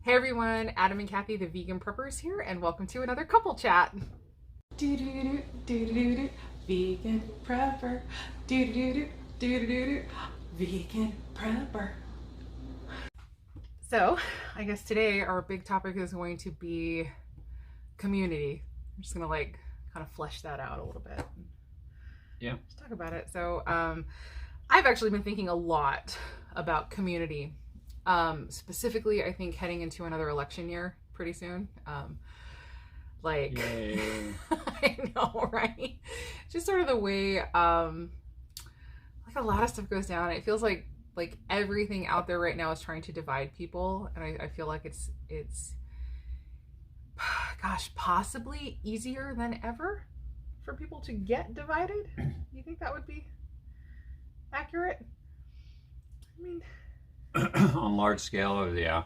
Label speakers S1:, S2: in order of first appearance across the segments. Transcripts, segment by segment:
S1: Hey everyone, Adam and Kathy, the vegan preppers here, and welcome to another couple chat. Vegan prepper. Vegan prepper. So, I guess today our big topic is going to be community. I'm just gonna kind of flesh that out a little bit.
S2: Yeah.
S1: Let's talk about it. So, I've actually been thinking a lot about community. Specifically, I think heading into another election year pretty soon.
S2: Yay.
S1: I know, right? Just sort of the way, a lot of stuff goes down. It feels like everything out there right now is trying to divide people, and I feel like it's gosh, possibly easier than ever for people to get divided. You think that would be accurate? I mean,
S2: on large scale, yeah.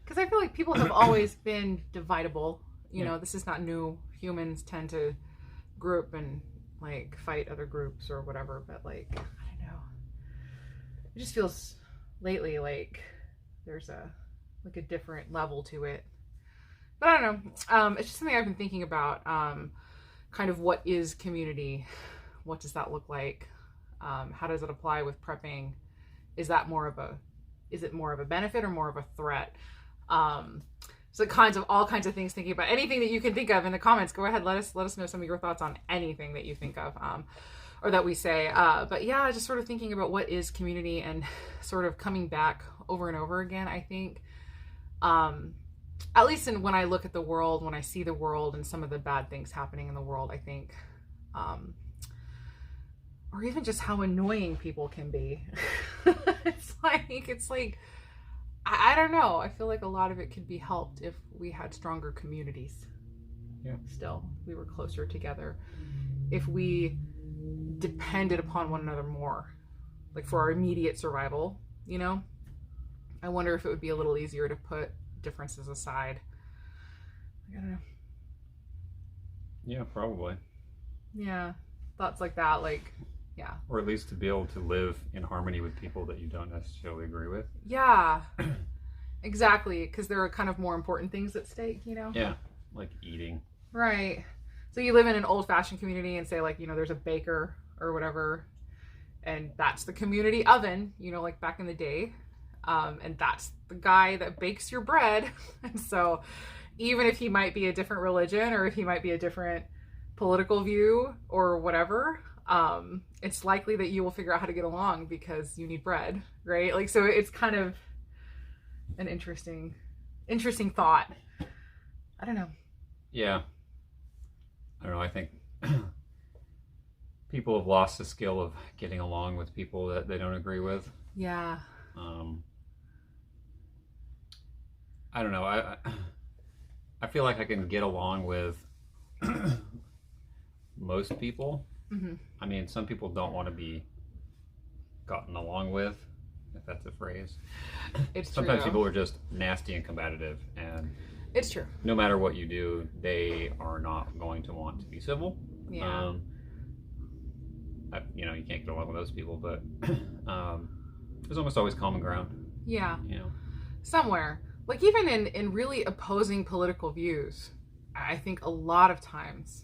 S1: Because I feel like people have always been dividable. You know, this is not new. Humans tend to group and fight other groups or whatever. But I don't know. It just feels lately like there's a different level to it. But I don't know. It's just something I've been thinking about. Kind of what is community? What does that look like? How does it apply with prepping? Is it more of a benefit or more of a threat? So all kinds of things, thinking about anything that you can think of in the comments. Go ahead, let us know some of your thoughts on anything that you think of, or that we say. But yeah, just sort of thinking about what is community and sort of coming back over and over again. I think, at least when I look at the world, when I see the world and some of the bad things happening in the world, I think, or even just how annoying people can be. It's like, I don't know. I feel like a lot of it could be helped if we had stronger communities.
S2: Yeah.
S1: Still, we were closer together. If we depended upon one another more, for our immediate survival, I wonder if it would be a little easier to put differences aside. I don't know.
S2: Yeah, probably.
S1: Yeah. Thoughts like that, yeah.
S2: Or at least to be able to live in harmony with people that you don't necessarily agree with.
S1: Yeah, exactly. Because there are kind of more important things at stake,
S2: Yeah, like eating.
S1: Right. So you live in an old-fashioned community and say, there's a baker or whatever, and that's the community oven, back in the day. And that's the guy that bakes your bread. And so even if he might be a different religion or if he might be a different political view or whatever, it's likely that you will figure out how to get along because you need bread, right? So it's kind of an interesting thought. I don't know.
S2: Yeah. I don't know. I think people have lost the skill of getting along with people that they don't agree with.
S1: Yeah.
S2: I don't know. I feel like I can get along with most people.
S1: Mm-hmm.
S2: I mean, some people don't want to be gotten along with, if that's a phrase.
S1: It's
S2: Sometimes
S1: true.
S2: people are just nasty and combative, and
S1: it's true.
S2: No matter what you do, they are not going to want to be civil.
S1: Yeah.
S2: You can't get along with those people, but there's almost always common ground.
S1: Yeah. Somewhere. Even in really opposing political views, I think a lot of times,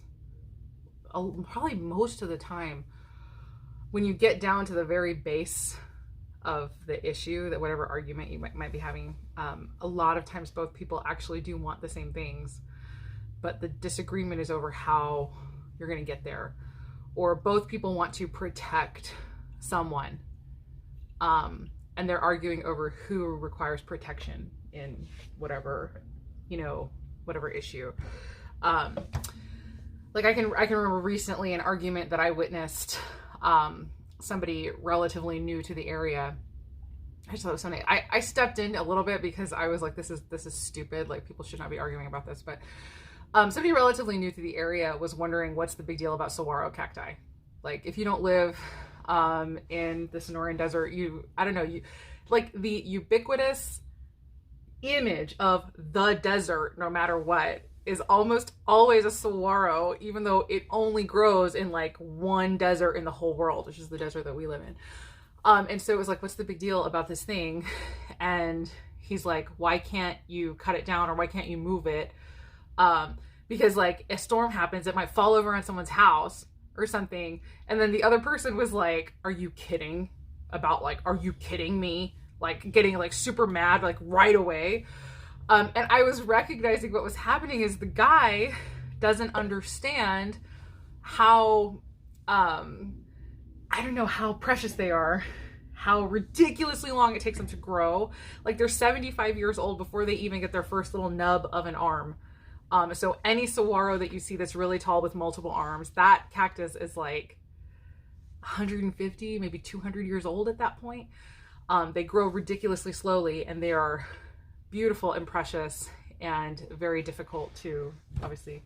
S1: probably most of the time, when you get down to the very base of the issue, that whatever argument you might be having, a lot of times both people actually do want the same things, but the disagreement is over how you're going to get there, or both people want to protect someone, and they're arguing over who requires protection in whatever issue. I can remember recently an argument that I witnessed. Somebody relatively new to the area. I just thought it was something. I stepped in a little bit because I was like, this is stupid. People should not be arguing about this. But somebody relatively new to the area was wondering what's the big deal about saguaro cacti. If you don't live in the Sonoran Desert, the ubiquitous image of the desert, no matter what, is almost always a saguaro, even though it only grows in one desert in the whole world, which is the desert that we live in. And so it was what's the big deal about this thing? And he's like, why can't you cut it down, or why can't you move it? Because like a storm happens, it might fall over on someone's house or something. And then the other person was like, are you kidding me? Like getting like super mad, like right away. And I was recognizing what was happening is the guy doesn't understand how, I don't know how precious they are, how ridiculously long it takes them to grow. Like they're 75 years old before they even get their first little nub of an arm. So any saguaro that you see that's really tall with multiple arms, that cactus is like 150, maybe 200 years old at that point. They grow ridiculously slowly, and they are beautiful and precious and very difficult to obviously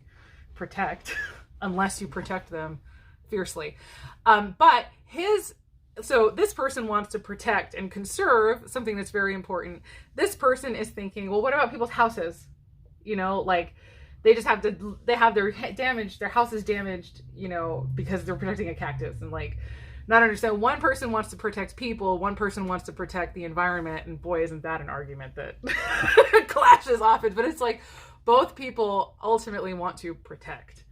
S1: protect unless you protect them fiercely. So this person wants to protect and conserve something that's very important. This person is thinking, well, what about people's houses? You know, like they have their house is damaged, you know, because they're protecting a cactus, and like not understand. One person wants to protect people, one person wants to protect the environment, and boy, isn't that an argument that clashes often. But it's like both people ultimately want to protect,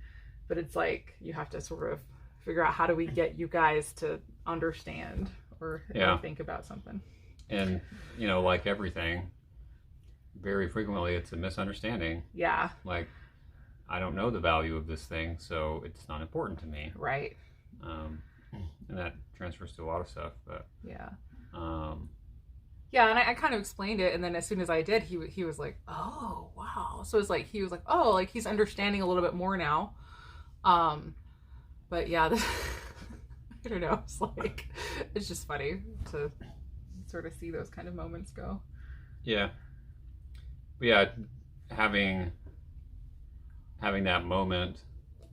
S1: but it's like you have to sort of figure out, how do we get you guys to understand or think about something.
S2: And you know, like everything, very frequently it's a misunderstanding.
S1: Yeah.
S2: Like, I don't know the value of this thing, so it's not important to me.
S1: Right.
S2: And that transfers to a lot of stuff. But
S1: yeah.
S2: Yeah,
S1: and I kind of explained it, and then as soon as I did, he was like, oh wow. So it's like he was like, oh, like he's understanding a little bit more now. But yeah, I don't know. It's like, it's just funny to sort of see those kind of moments go.
S2: Yeah. But yeah, having that moment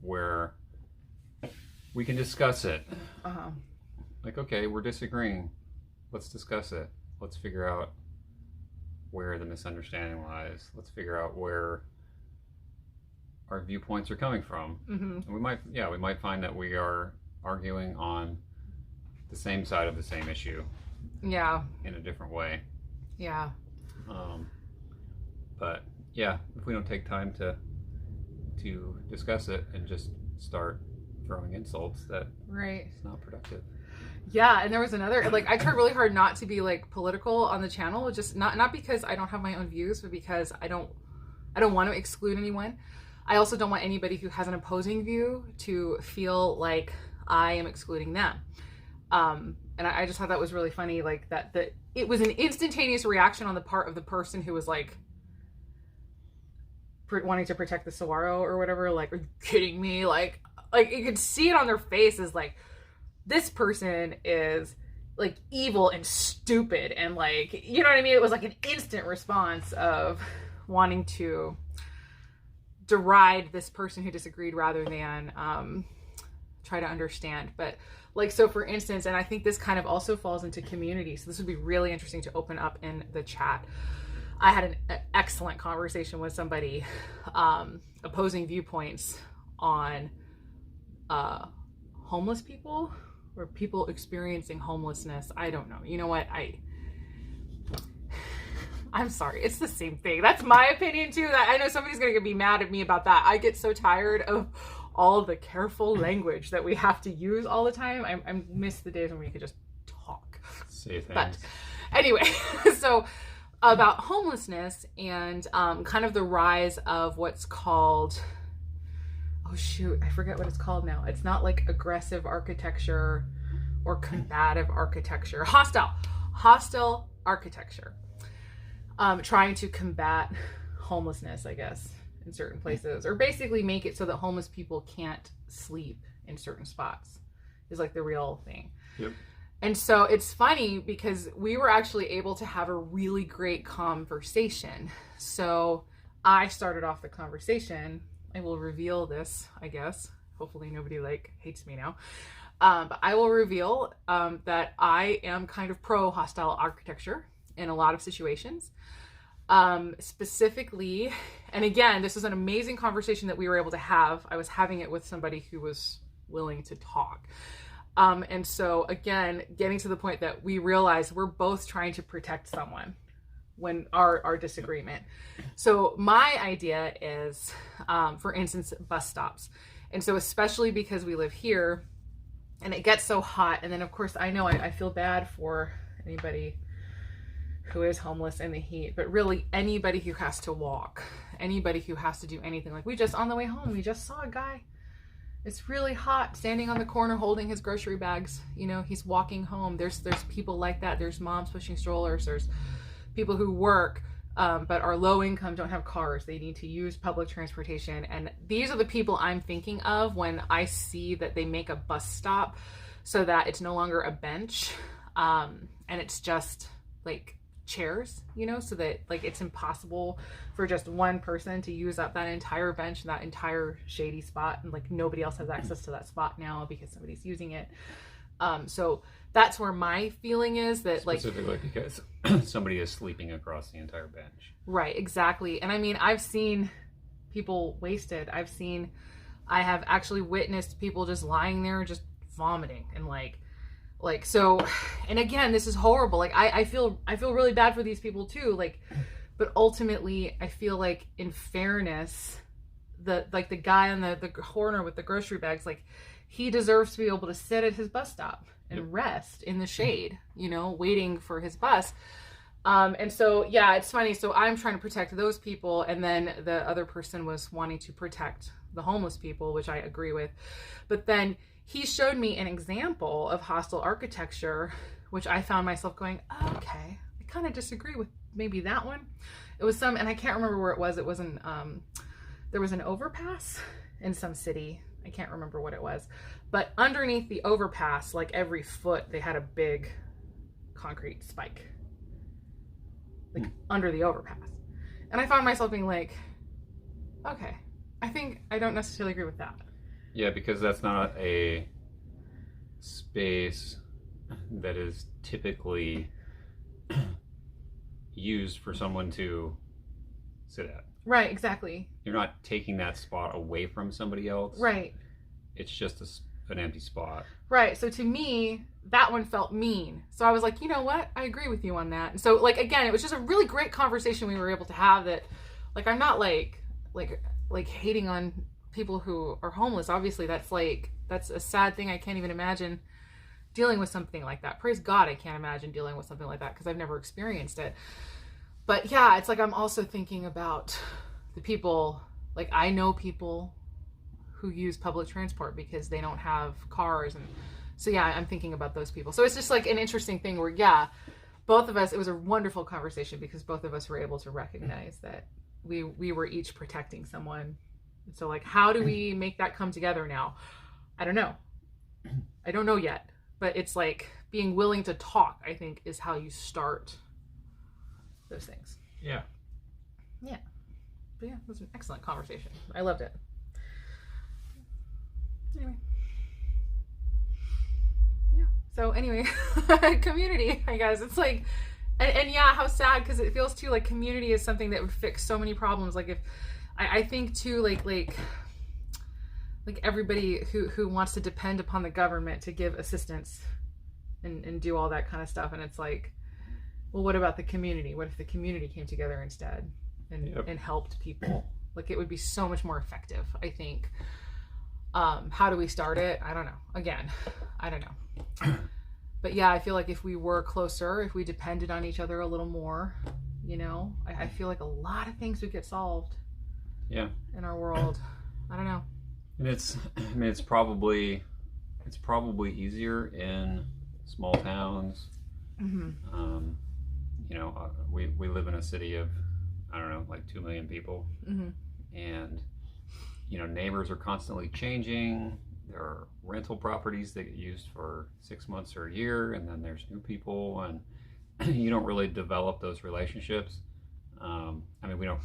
S2: where we can discuss it. Like, okay, we're disagreeing. Let's discuss it. Let's figure out where the misunderstanding lies. Let's figure out where our viewpoints are coming from. And we might find that we are arguing on the same side of the same issue.
S1: Yeah.
S2: In a different way.
S1: Yeah.
S2: But yeah, if we don't take time to discuss it and just start throwing insults, that it's not productive.
S1: Yeah, and there was another, like, I tried really hard not to be like political on the channel, just not because I don't have my own views, but because I don't want to exclude anyone. I also don't want anybody who has an opposing view to feel like I am excluding them. And I just thought that was really funny, like that it was an instantaneous reaction on the part of the person who was like wanting to protect the saguaro or whatever. Like, are you kidding me? Like you could see it on their faces, like, this person is like evil and stupid, and like, you know what I mean? It was like an instant response of wanting to deride this person who disagreed rather than try to understand. But like, so for instance, and I think this kind of also falls into community, so this would be really interesting to open up in the chat. I had an excellent conversation with somebody opposing viewpoints on homeless people or people experiencing homelessness. I don't know. You know what? I'm sorry. It's the same thing. That's my opinion too. I know somebody's going to be mad at me about that. I get so tired of all the careful language that we have to use all the time. I miss the days when we could just talk.
S2: Say things.
S1: But anyway, so about homelessness and kind of the rise of what's called, oh shoot, I forget what it's called now. It's not like aggressive architecture or combative architecture. Hostile architecture. Trying to combat homelessness, I guess, in certain places, or basically make it so that homeless people can't sleep in certain spots is like the real thing.
S2: Yep.
S1: And so it's funny because we were actually able to have a really great conversation. So I started off the conversation. I will reveal this, I guess. Hopefully nobody hates me now. But I will reveal that I am kind of pro hostile architecture in a lot of situations. Specifically, and again, this was an amazing conversation that we were able to have. I was having it with somebody who was willing to talk. And so again, getting to the point that we realized we're both trying to protect someone. when our disagreement. So my idea is, for instance, bus stops. And so especially because we live here and it gets so hot. And then of course I know I feel bad for anybody who is homeless in the heat, but really anybody who has to walk, anybody who has to do anything. Like we just, on the way home, we just saw a guy. It's really hot, standing on the corner holding his grocery bags. You know, he's walking home. There's people like that. There's moms pushing strollers. There's people who work but are low income, don't have cars. They need to use public transportation. And these are the people I'm thinking of when I see that they make a bus stop so that it's no longer a bench and it's just like chairs, you know, so that like it's impossible for just one person to use up that entire bench and that entire shady spot, and like nobody else has access to that spot now because somebody's using it. So that's where my feeling is, that
S2: specifically because somebody is sleeping across the entire bench.
S1: Right, exactly. And I mean, I've seen people wasted. I have actually witnessed people just lying there just vomiting and like so. And again, this is horrible. Like I feel really bad for these people too, like, but ultimately I feel like in fairness, the guy on the corner with the grocery bags, like he deserves to be able to sit at his bus stop and rest in the shade, you know, waiting for his bus. And so, yeah, it's funny. So I'm trying to protect those people. And then the other person was wanting to protect the homeless people, which I agree with. But then he showed me an example of hostile architecture, which I found myself going, oh, okay, I kind of disagree with maybe that one. It was and I can't remember where it was. It was there was an overpass in some city. I can't remember what it was, but underneath the overpass, like every foot, they had a big concrete spike, like under the overpass. And I found myself being like, okay, I think I don't necessarily agree with that.
S2: Yeah, because that's not a space that is typically used for someone to sit at.
S1: Right, exactly.
S2: You're not taking that spot away from somebody else.
S1: Right.
S2: It's just an empty spot.
S1: Right. So to me, that one felt mean. So I was like, you know what? I agree with you on that. And so like, again, it was just a really great conversation we were able to have, that like, I'm not like hating on people who are homeless. Obviously that's a sad thing. I can't even imagine dealing with something like that. Praise God, I can't imagine dealing with something like that because I've never experienced it. But yeah, it's like I'm also thinking about the people, like I know people who use public transport because they don't have cars. And so yeah, I'm thinking about those people. So it's just like an interesting thing where, yeah, both of us, it was a wonderful conversation because both of us were able to recognize that we were each protecting someone. So like, how do we make that come together now? I don't know. I don't know yet, but it's like being willing to talk, I think, is how you start those things.
S2: Yeah.
S1: Yeah. But yeah, it was an excellent conversation. I loved it. Anyway. Yeah. So anyway, community, I guess. It's like, and yeah, how sad, because it feels too like community is something that would fix so many problems. Like if, I think too, like everybody who wants to depend upon the government to give assistance and do all that kind of stuff. And it's like, well, what about the community? What if the community came together instead and helped people? Like it would be so much more effective, I think. How do we start it? I don't know. Again, I don't know. But yeah, I feel like if we were closer, if we depended on each other a little more, you know, I feel like a lot of things would get solved.
S2: Yeah.
S1: In our world. I don't know. And
S2: it's probably easier in small towns. Mm-hmm. You know, we live in a city of, I don't know, like 2 million people. Mm-hmm. And, you know, neighbors are constantly changing. There are rental properties that get used for 6 months or a year, and then there's new people, and you don't really develop those relationships. I mean,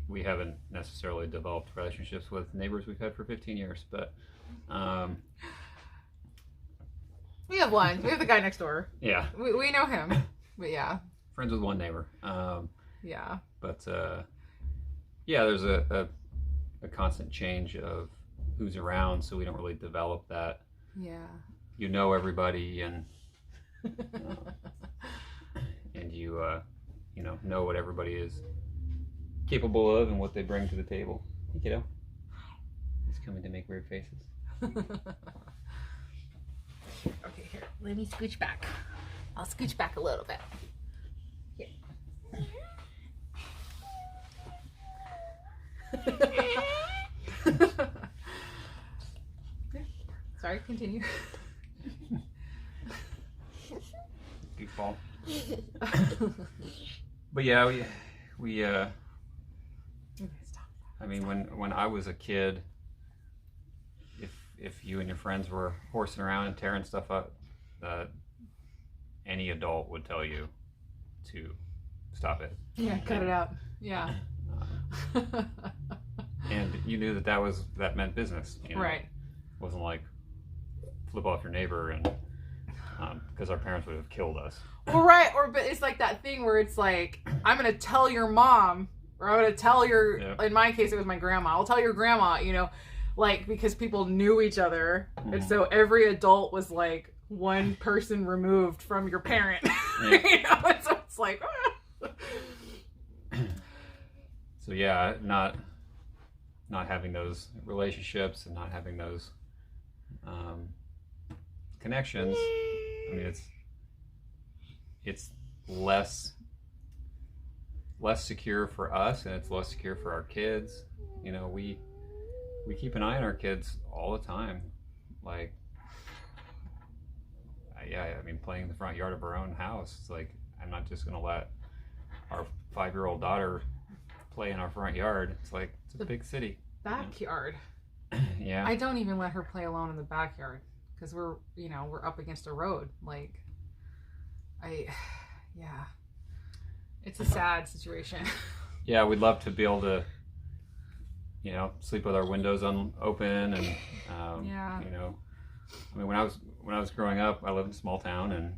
S2: we haven't necessarily developed relationships with neighbors we've had for 15 years, but
S1: we have one. We have the guy next door.
S2: Yeah.
S1: We know him, but yeah.
S2: Friends with one neighbor.
S1: Yeah.
S2: But yeah, there's a constant change of who's around, so we don't really develop that.
S1: Yeah.
S2: You know everybody, and and you know what everybody is capable of and what they bring to the table. Hey, kiddo. He's coming to make weird faces.
S1: Okay, here. Let me scooch back. I'll scooch back a little bit. Here. Sorry, continue.
S2: Goofball. But yeah, we I mean, when I was a kid, if you and your friends were horsing around and tearing stuff up, any adult would tell you to stop it.
S1: Yeah, cut it out. Yeah.
S2: And you knew that meant business.
S1: Right.
S2: It wasn't like flip off your neighbor and because our parents would have killed us.
S1: Well, right. But it's like that thing where it's like, I'm going to tell your mom, or I'm going to tell your, in my case, it was my grandma. I'll tell your grandma, like, because people knew each other. Mm-hmm. And so every adult was like one person removed from your parent.
S2: Yeah.
S1: And so it's like,
S2: So yeah, not having those relationships and not having those connections. I mean, it's less secure for us, and it's less secure for our kids. We keep an eye on our kids all the time. Like, I mean, playing in the front yard of our own house. It's like, I'm not just going to let our 5-year-old daughter play in our front yard. It's like, it's a big city.
S1: Backyard.
S2: Yeah.
S1: I don't even let her play alone in the backyard because we're up against a road. Like, it's a sad situation.
S2: Yeah, we'd love to be able to, sleep with our windows open and, I mean, when I was growing up, I lived in a small town and,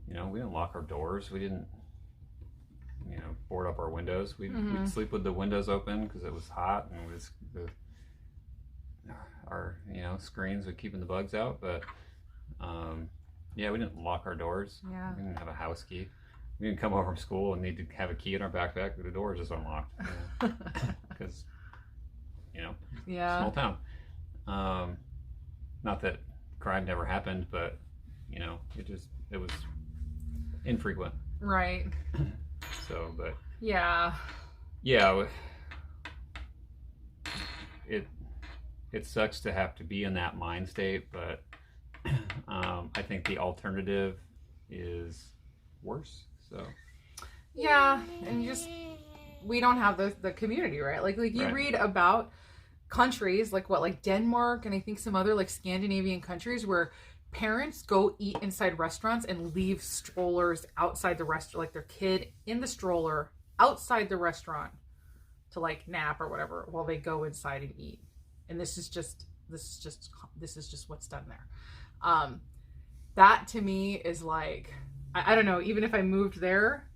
S2: we didn't lock our doors. We didn't, board up our windows. We'd sleep with the windows open because it was hot and our screens were keeping the bugs out. But we didn't lock our doors.
S1: Yeah.
S2: We didn't have a house key. We didn't come over from school and need to have a key in our backpack, but the door was just unlocked because small town. Not that crime never happened, but it was infrequent.
S1: Right.
S2: So, but
S1: yeah,
S2: it sucks to have to be in that mind state, but I think the alternative is worse. So
S1: yeah, and we don't have the community, right? Like you
S2: right.
S1: read about countries like Denmark and I think some other like Scandinavian countries where parents go eat inside restaurants and leave strollers outside the restaurant, like their kid in the stroller outside the restaurant to like nap or whatever while they go inside and eat. And this is just what's done there. That to me is like, I don't know, even if I moved there,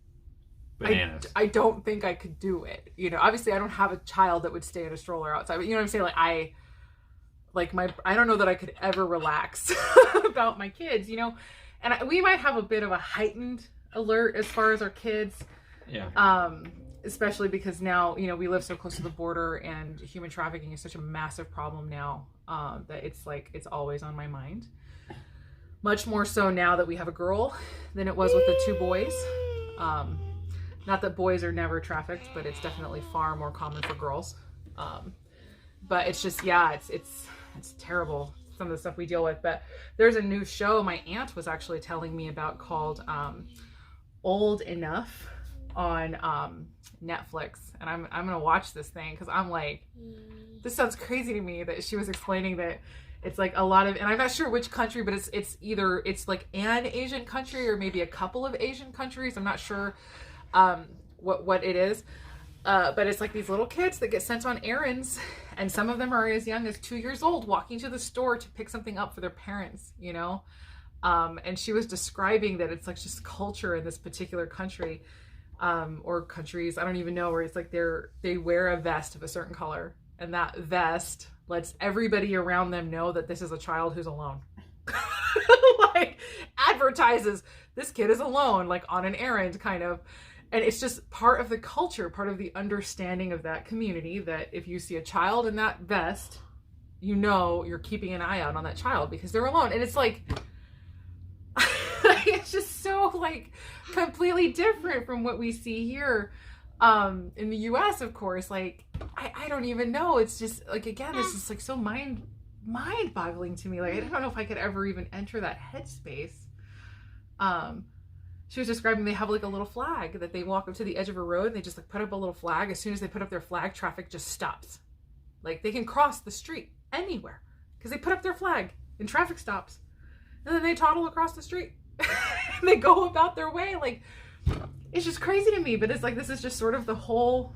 S2: bananas.
S1: I don't think I could do it. Obviously I don't have a child that would stay in a stroller outside, but you know what I'm saying? Like I don't know that I could ever relax about my kids, and we might have a bit of a heightened alert as far as our kids.
S2: Yeah.
S1: Especially because now, we live so close to the border and human trafficking is such a massive problem now, that it's always on my mind. Much more so now that we have a girl than it was with the 2 boys. Not that boys are never trafficked, but it's definitely far more common for girls. But it's just, it's terrible, some of the stuff we deal with. But there's a new show my aunt was actually telling me about called Old Enough on Netflix. And I'm going to watch this thing because I'm like, this sounds crazy to me that she was explaining that it's like a lot of, and I'm not sure which country, but it's either like an Asian country or maybe a couple of Asian countries. I'm not sure what it is. But it's like these little kids that get sent on errands, and some of them are as young as 2 years old, walking to the store to pick something up for their parents, and she was describing that it's like just culture in this particular country, or countries, I don't even know, where it's like they wear a vest of a certain color, and that vest lets everybody around them know that this is a child who's alone. like advertises this kid is alone, like on an errand kind of. And it's just part of the culture, part of the understanding of that community, that if you see a child in that vest, you know you're keeping an eye out on that child because they're alone. And it's like, it's just so like completely different from what we see here in the US, of course. Like, I don't even know. It's just like, again, it's just like so mind-boggling to me. Like, I don't know if I could ever even enter that headspace. She was describing they have like a little flag that they walk up to the edge of a road and they just like put up a little flag. As soon as they put up their flag, traffic just stops. Like, they can cross the street anywhere because they put up their flag and traffic stops. And then they toddle across the street. And they go about their way. Like, it's just crazy to me. But it's like, this is just sort of the whole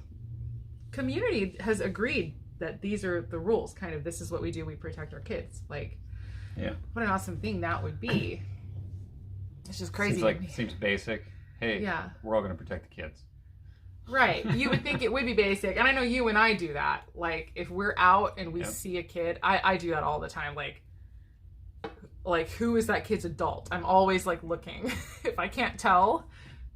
S1: community has agreed that these are the rules. Kind of, this is what we do. We protect our kids. Like,
S2: yeah,
S1: what an awesome thing that would be. It's just crazy.
S2: Seems basic. Hey, yeah, we're all going to protect the kids.
S1: Right. You would think it would be basic. And I know you and I do that. Like, if we're out and we see a kid, I do that all the time. Like, who is that kid's adult? I'm always like looking. If I can't tell,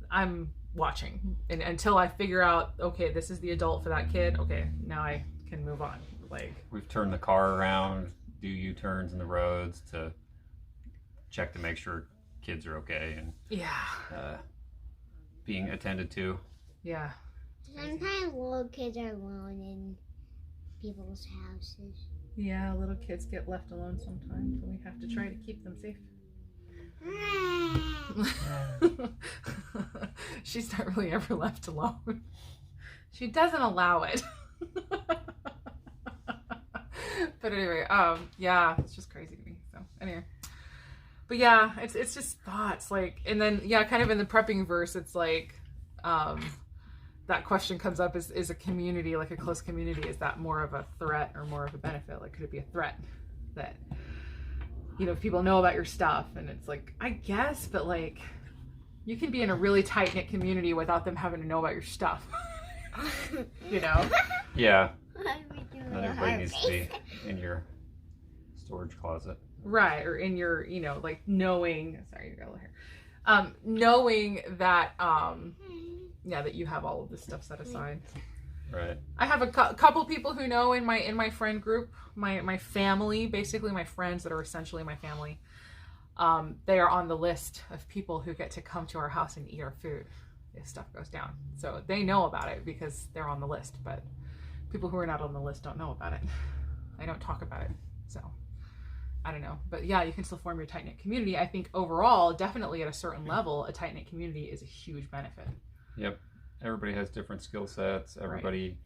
S1: I'm watching. And until I figure out, okay, this is the adult for that kid. Okay, now I can move on. Like,
S2: we've turned the car around, do U-turns in the roads to check to make sure kids are okay and being attended to.
S1: Yeah.
S3: Sometimes little kids are alone in people's houses.
S1: Yeah, little kids get left alone sometimes, and we have to try to keep them safe. She's not really ever left alone. She doesn't allow it. But anyway, yeah, it's just crazy to me. So anyway. But yeah, it's just thoughts, like, and then kind of in the prepping verse, it's like that question comes up: is a community, like a close community, is that more of a threat or more of a benefit? Like, could it be a threat that, if people know about your stuff? And it's like, I guess, but like, you can be in a really tight knit community without them having to know about your stuff.
S2: Yeah. Not everybody needs to be in your storage closet.
S1: Right, or in your, like knowing, sorry, you got a little hair. Knowing that, that you have all of this stuff set aside.
S2: Right.
S1: I have a couple people who know in my friend group, my family, basically my friends that are essentially my family. They are on the list of people who get to come to our house and eat our food if stuff goes down. So they know about it because they're on the list, but people who are not on the list don't know about it. I don't talk about it, so. I don't know. But yeah, you can still form your tight-knit community. I think overall, definitely at a certain level, a tight-knit community is a huge benefit.
S2: Yep. Everybody has different skill sets. Everybody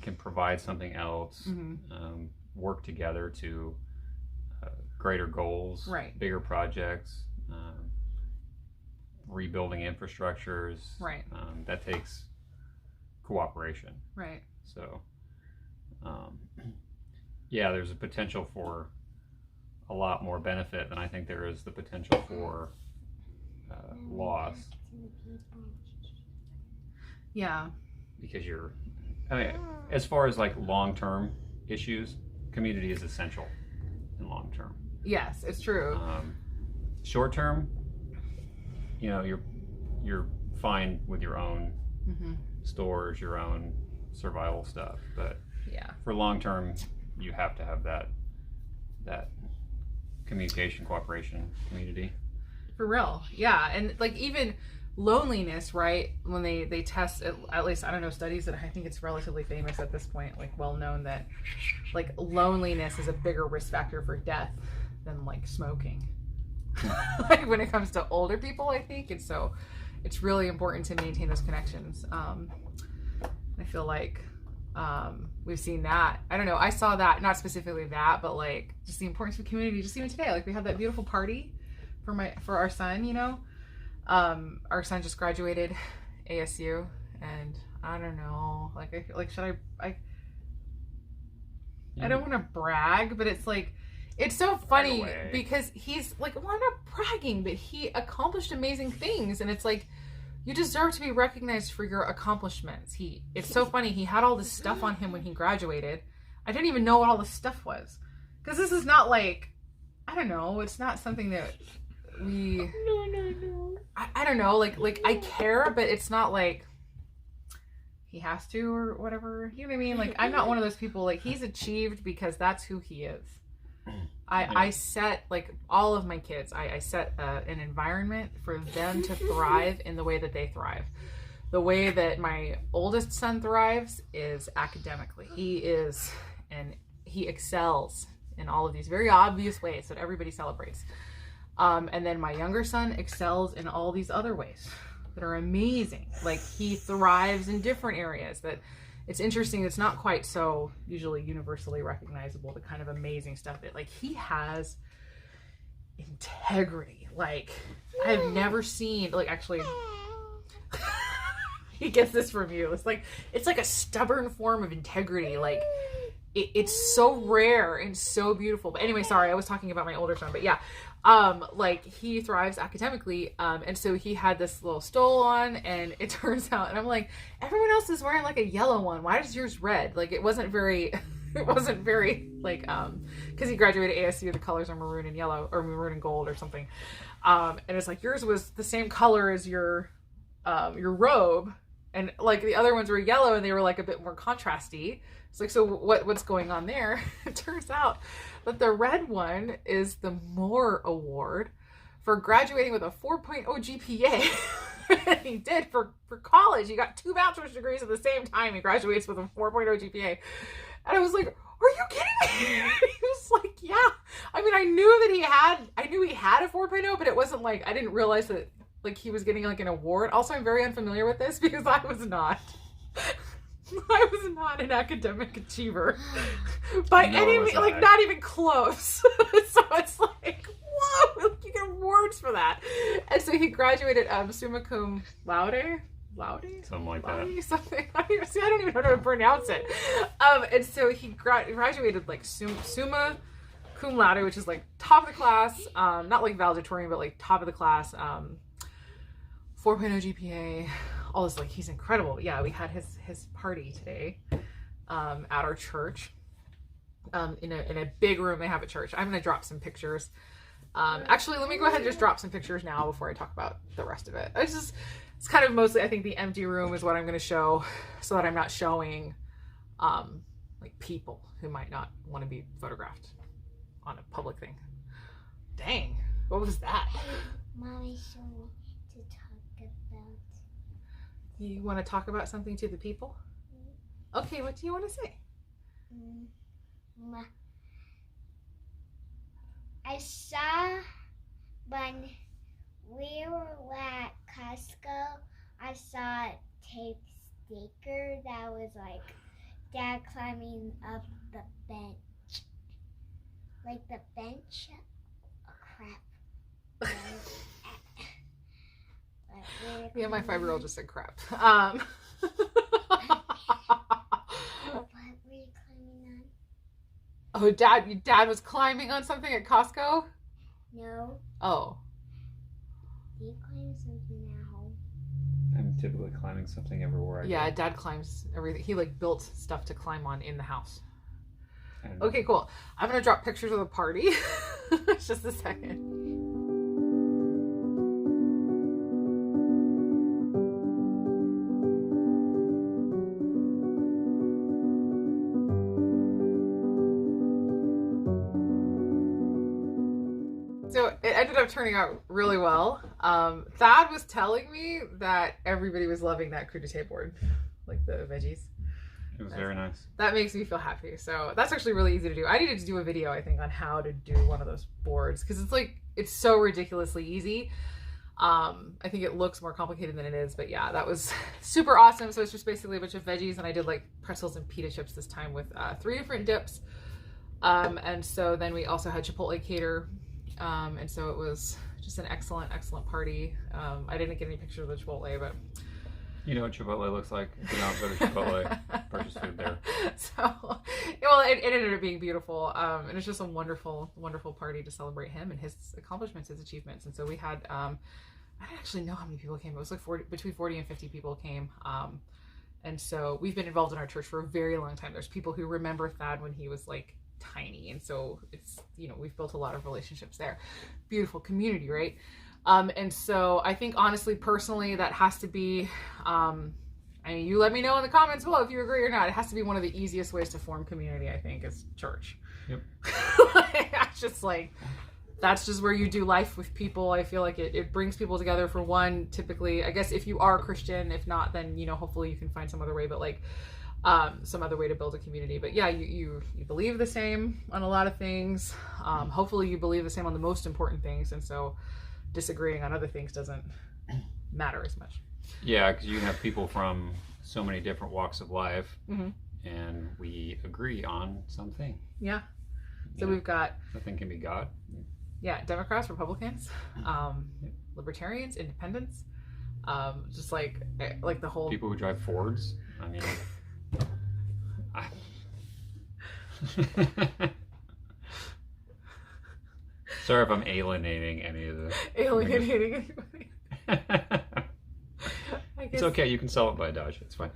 S2: can provide something else. Mm-hmm. Work together to greater goals, bigger projects, rebuilding infrastructures.
S1: Right.
S2: That takes cooperation.
S1: Right.
S2: So, there's a potential for a lot more benefit than I think there is the potential for loss.
S1: Yeah.
S2: Because as far as like long-term issues, community is essential in long-term.
S1: Yes, it's true.
S2: Short-term, you're fine with your own stores, your own survival stuff, but for long-term, you have to have that communication, cooperation, community.
S1: For real. Yeah. And like even loneliness, right? When they test, at least, I don't know, studies that I think it's relatively famous at this point, like well known, that like loneliness is a bigger risk factor for death than like smoking. Like when it comes to older people, I think. And so it's really important to maintain those connections. I feel like we've seen that. I don't know. I saw that, not specifically that, but like just the importance of community. Just even today, like we had that beautiful party for our son. Our son just graduated ASU, and I don't know. Like I feel like I don't want to brag, but it's like it's so funny because he's like, well, I'm not bragging, but he accomplished amazing things, and it's like, you deserve to be recognized for your accomplishments. It's so funny. He had all this stuff on him when he graduated. I didn't even know what all this stuff was. Because this is not like, I don't know. It's not something that we.
S3: No.
S1: I don't know. Like I care, but it's not like he has to or whatever. You know what I mean? Like I'm not one of those people. Like he's achieved because that's who he is. I set like all of my kids. I set an environment for them to thrive in the way that they thrive. The way that my oldest son thrives is academically. He excels in all of these very obvious ways that everybody celebrates. And then my younger son excels in all these other ways that are amazing. Like he thrives in different areas that it's interesting. It's not quite so usually universally recognizable, the kind of amazing stuff that like he has integrity. Like I've never seen, like actually he gets this from you. It's like a stubborn form of integrity. Like it's so rare and so beautiful. But anyway, sorry, I was talking about my older son, but yeah. Like he thrives academically. And so he had this little stole on and it turns out, and I'm like, everyone else is wearing like a yellow one. Why is yours red? Like it wasn't very like, cause he graduated ASU, the colors are maroon and yellow or maroon and gold or something. And it's like, yours was the same color as your robe. And like the other ones were yellow and they were like a bit more contrasty. It's like, so what's going on there? It turns out that the red one is the Moore Award for graduating with a 4.0 GPA. He did for college. He got 2 bachelor's degrees at the same time. He graduates with a 4.0 GPA. And I was like, are you kidding me? He was like, yeah. I mean, I knew he had a 4.0, but it wasn't like, I didn't realize that like he was getting like an award. Also, I'm very unfamiliar with this because I was not an academic achiever by any means, like not even close. So it's like, whoa, you get awards for that. And so he graduated summa cum laude,
S2: something like that.
S1: Something. I don't even know how to pronounce it. And so he graduated like summa cum laude, which is like top of the class, not like valedictorian, but like top of the class. 4.0 GPA, all this, like, he's incredible. Yeah, we had his party today at our church, in a big room they have at church. I'm going to drop some pictures. Actually, let me go ahead and just drop some pictures now before I talk about the rest of it. It's kind of mostly, I think, the empty room is what I'm going to show so that I'm not showing, like, people who might not want to be photographed on a public thing. Dang, what was that?
S3: Mommy showed me to talk about.
S1: You want to talk about something to the people? Okay, what do you want to say?
S3: I saw when we were at Costco, I saw a tape sticker that was like Dad climbing up the bench. Like the bench? Oh, crap.
S1: Yeah, my 5-year-old just said crap.
S3: What were you climbing on?
S1: Oh, Dad was climbing on something at Costco?
S3: No.
S1: Oh.
S3: Do you climb something at home?
S2: I'm typically climbing something everywhere I go.
S1: Yeah, Dad climbs everything. He like built stuff to climb on in the house.
S2: And
S1: Okay, cool. I'm gonna drop pictures of the party. Just a second. So it ended up turning out really well. Thad was telling me that everybody was loving that crudité board, like the veggies.
S2: it was very nice.
S1: That makes me feel happy. So that's actually really easy to do. I needed to do a video, I think, on how to do one of those boards because it's so ridiculously easy. I think it looks more complicated than it is, but yeah, that was super awesome. So it's just basically a bunch of veggies, and I did like pretzels and pita chips this time with 3 different dips. And so then we also had Chipotle cater. And so it was just an excellent party. I didn't get any pictures of the Chipotle, but
S2: You know what Chipotle looks like. If you don't go to Chipotle, purchase food there.
S1: So, well, it ended up being beautiful. And it's just a wonderful party to celebrate him and his accomplishments, his achievements. And so we had, I don't actually know how many people came. It was like between 40 and 50 people came. And so we've been involved in our church for a very long time. There's people who remember Thad when he was like tiny. And so it's, we've built a lot of relationships there. Beautiful community, right? And so I think honestly, personally, that has to be, you let me know in the comments below if you agree or not. It has to be one of the easiest ways to form community, I think, is church.
S2: Yep.
S1: That's just where you do life with people. I feel like it brings people together for one, typically, I guess if you are a Christian, if not, then, hopefully you can find some other way, but like, some other way to build a community. But yeah, you believe the same on a lot of things. Hopefully you believe the same on the most important things. And so disagreeing on other things doesn't matter as much.
S2: Yeah, because you have people from so many different walks of life,
S1: mm-hmm.
S2: and we agree on something.
S1: Yeah. So we've got...
S2: Nothing can be God.
S1: Yeah, Democrats, Republicans, Libertarians, Independents, just like the whole...
S2: People who drive Fords. I mean... Sorry if I'm alienating any of the...
S1: Alienating anybody.
S2: It's okay, you can sell it by Dodge, it's fine.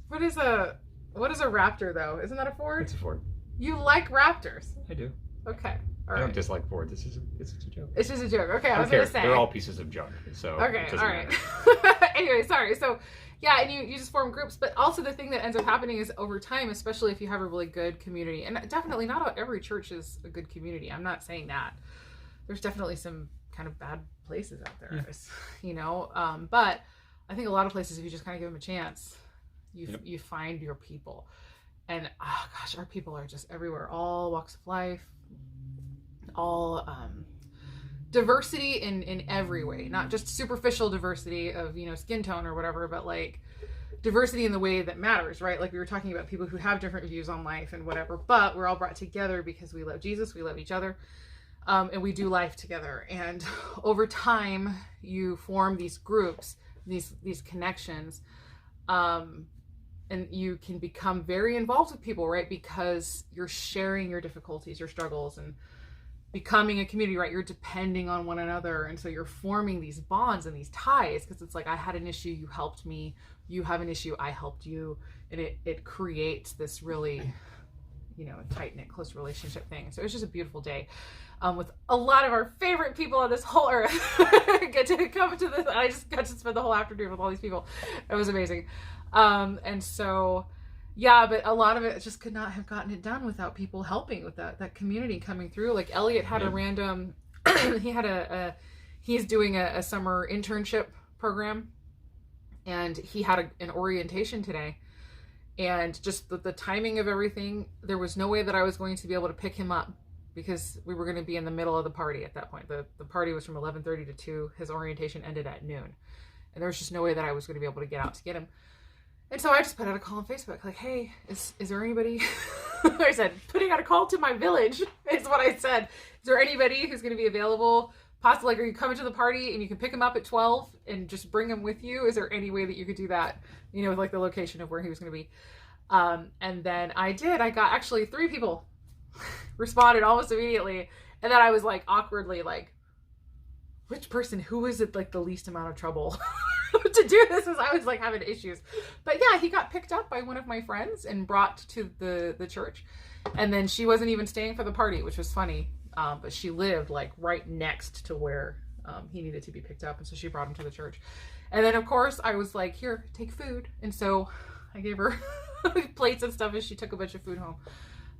S1: What is a Raptor, though? Isn't that a Ford?
S2: It's a Ford.
S1: You like Raptors?
S2: I do.
S1: Okay.
S2: I don't dislike Ford. It's just a joke.
S1: It's just a joke. Okay, I was
S2: going
S1: to say.
S2: They're all pieces of junk. So
S1: okay, all right. Anyway, sorry. So, yeah, and you just form groups. But also the thing that ends up happening is over time, especially if you have a really good community, and definitely not every church is a good community. I'm not saying that. There's definitely some kind of bad places out there, but I think a lot of places, if you just kind of give them a chance, you find your people. And, oh gosh, our people are just everywhere. All walks of life. All diversity in every way, not just superficial diversity of skin tone or whatever, but like diversity in the way that matters, right? Like we were talking about people who have different views on life and whatever, but we're all brought together because we love Jesus, we love each other, and we do life together. And over time, you form these groups, these connections, and you can become very involved with people, right? Because you're sharing your difficulties, your struggles, and becoming a community, right? You're depending on one another. And so you're forming these bonds and these ties, because it's like, I had an issue, you helped me. You have an issue, I helped you. And it creates this really, tight-knit, close relationship thing. So it's just a beautiful day with a lot of our favorite people on this whole earth. Get to come to this. I just got to spend the whole afternoon with all these people. It was amazing. And so... Yeah, but a lot of it just could not have gotten it done without people helping with that community coming through. Like Elliot had a random, he's doing a summer internship program, and he had an orientation today. And just the timing of everything, there was no way that I was going to be able to pick him up because we were going to be in the middle of the party at that point. The party was from 11:30 to 2. His orientation ended at noon. And there was just no way that I was going to be able to get out to get him. And so I just put out a call on Facebook, like, hey, is there anybody? I said, putting out a call to my village is what I said. Is there anybody who's going to be available? Possibly, like, are you coming to the party and you can pick him up at 12 and just bring him with you? Is there any way that you could do that? With like the location of where he was going to be. And then I did. I got actually 3 people responded almost immediately. And then I was like awkwardly like, which person, who is it like the least amount of trouble to do this, as I was like having issues. But yeah, he got picked up by one of my friends and brought to the church. And then she wasn't even staying for the party, which was funny. But she lived like right next to where he needed to be picked up. And so she brought him to the church. And then of course I was like, here, take food. And so I gave her plates and stuff as she took a bunch of food home.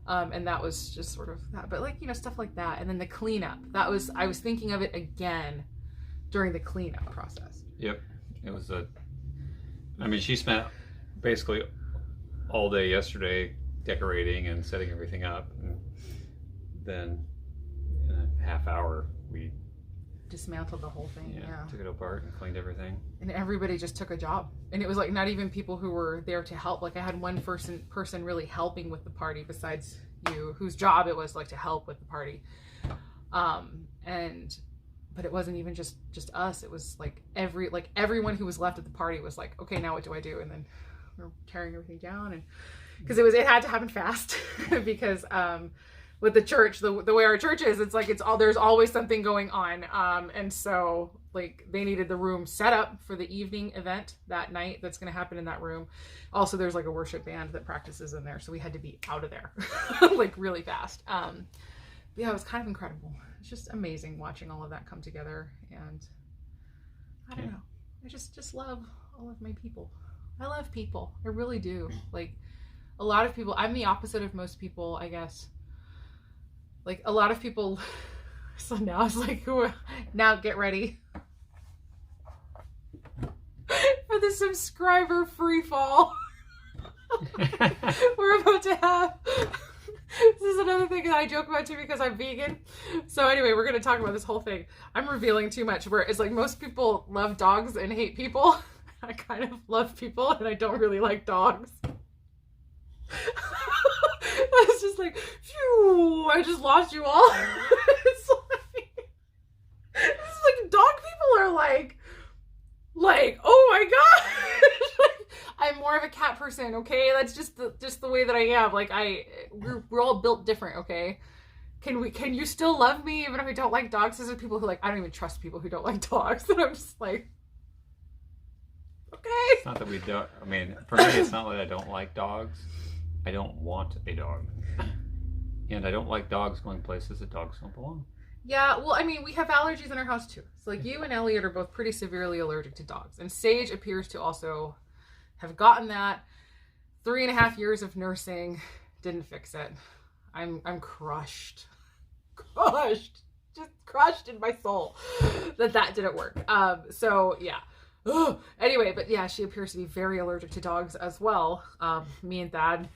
S1: And that was just sort of that, but like, stuff like that. And then the cleanup, I was thinking of it again during the cleanup process.
S2: Yep. It was she spent basically all day yesterday decorating and setting everything up. And then in a half hour, we
S1: dismantled the whole thing. Yeah.
S2: Took it apart and cleaned everything.
S1: And everybody just took a job. And it was like not even people who were there to help. Like I had one person really helping with the party besides you, whose job it was like to help with the party. But it wasn't even just us. It was like everyone who was left at the party was like, okay, now what do I do? And then we're tearing everything down, and because it had to happen fast because with the church, the way our church is, it's like there's always something going on. And so like they needed the room set up for the evening event that night that's going to happen in that room. Also, there's like a worship band that practices in there, so we had to be out of there like really fast. Yeah, it was kind of incredible. It's just amazing watching all of that come together, and I don't know. I just love all of my people. I love people. I really do. Like a lot of people, I'm the opposite of most people, I guess. Like a lot of people, so now it's like, now get ready for the subscriber free fall. We're about to have. This is another thing that I joke about too because I'm vegan. So anyway, we're going to talk about this whole thing. I'm revealing too much where it's like most people love dogs and hate people. I kind of love people and I don't really like dogs. It's just like, phew, I just lost you all. It's like dog people are like, oh my god. I'm more of a cat person, okay? That's just the way that I am. Like we're all built different, okay? Can you still love me even if I don't like dogs? There's people who like, I don't even trust people who don't like dogs. And I'm just like, okay.
S2: It's not that we don't, I mean, for me, it's not that I don't like dogs. I don't want a dog. And I don't like dogs going places that dogs don't belong.
S1: Yeah, well, I mean, we have allergies in our house too. So like you and Elliot are both pretty severely allergic to dogs. And Sage appears to also have gotten that. 3.5 years of nursing didn't fix it. I'm crushed. Just crushed in my soul that didn't work. So yeah. Anyway, but yeah, she appears to be very allergic to dogs as well. Me and Thad,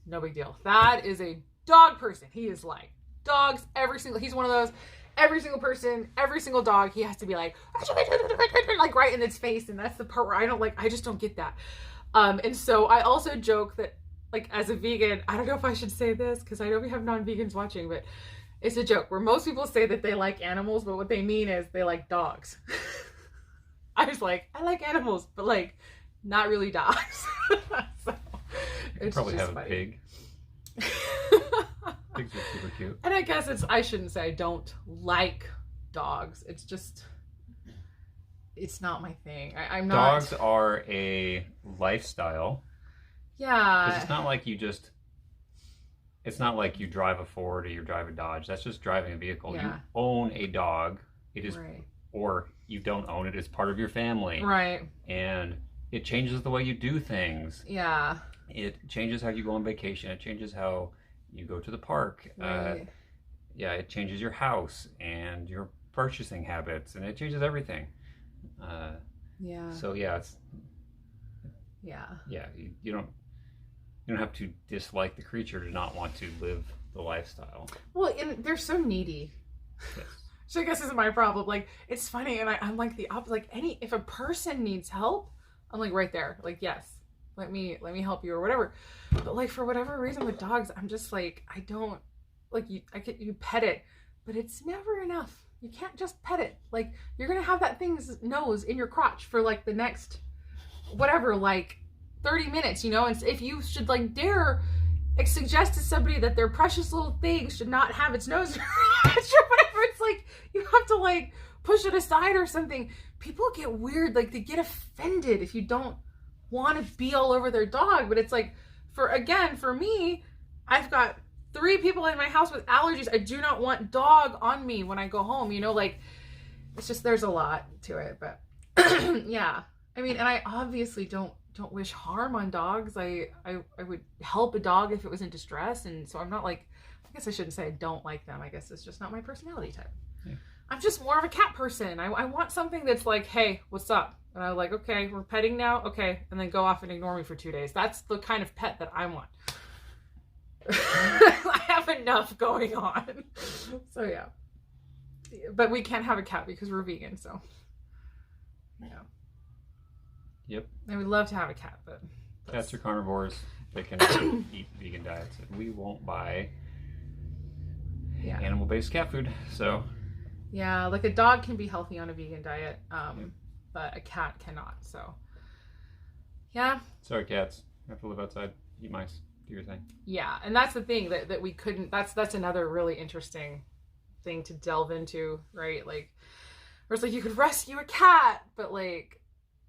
S1: no big deal. Thad is a dog person. He is like dogs, he's one of those, every single person, every single dog, he has to be like right in its face. And that's the part where I just don't get that. And so I also joke that like as a vegan, I don't know if I should say this because I know we have non-vegans watching, but it's a joke where most people say that they like animals, but what they mean is they like dogs. I was like, I like animals, but like not really dogs. So,
S2: You probably have
S1: funny.
S2: a pig. Pigs are super cute.
S1: And I guess I shouldn't say I don't like dogs. It's just, it's not my thing. I'm not.
S2: Dogs are a lifestyle.
S1: Yeah.
S2: 'Cause it's not like you drive a Ford or you drive a Dodge. That's just driving a vehicle.
S1: Yeah.
S2: You own a dog. It is,
S1: right.
S2: or you don't own it. It's part of your family.
S1: Right.
S2: And it changes the way you do things.
S1: Yeah.
S2: It changes how you go on vacation. It changes how you go to the park.
S1: Right.
S2: Yeah, it changes your house and your purchasing habits, and it changes everything.
S1: Yeah.
S2: So yeah, it's
S1: Yeah.
S2: you don't have to dislike the creature to not want to live the lifestyle.
S1: Well, and they're so needy.
S2: Yes.
S1: So I guess this is my problem. Like, it's funny, and I'm like the opposite. Like, if a person needs help, I'm like right there. Like, yes, let me help you or whatever. But like for whatever reason with dogs, I'm just like, I don't like you. You pet it, but it's never enough. You can't just pet it. Like you're gonna have that thing's nose in your crotch for like the next whatever, like 30 minutes, you know. And if you should like dare suggest to somebody that their precious little thing should not have its nose in your crotch or whatever, it's like you have to like push it aside or something. People get weird, like they get offended if you don't want to be all over their dog. But it's like, for me, I've got 3 people in my house with allergies. I do not want dog on me when I go home, you know, like it's just, there's a lot to it. But yeah, I mean, and I obviously don't wish harm on dogs. I would help a dog if it was in distress. And so I'm not like, I guess I shouldn't say I don't like them. I guess it's just not my personality type. Yeah. I'm just more of a cat person. I want something that's like, hey, what's up? And I'm like, okay, we're petting now. Okay. And then go off and ignore me for 2 days. That's the kind of pet that I want. I have enough going on. So yeah. But we can't have a cat because we're vegan. So yeah.
S2: Yep.
S1: I would love to have a cat, but
S2: cats are carnivores. They can eat vegan diets. And we won't buy animal-based cat food. So
S1: yeah, like a dog can be healthy on a vegan diet, but a cat cannot. So yeah.
S2: Sorry, cats. You have to live outside. Eat mice. do your thing.
S1: Yeah, and that's the thing that we couldn't. That's another really interesting thing to delve into, right? Like, where it's like you could rescue a cat, but like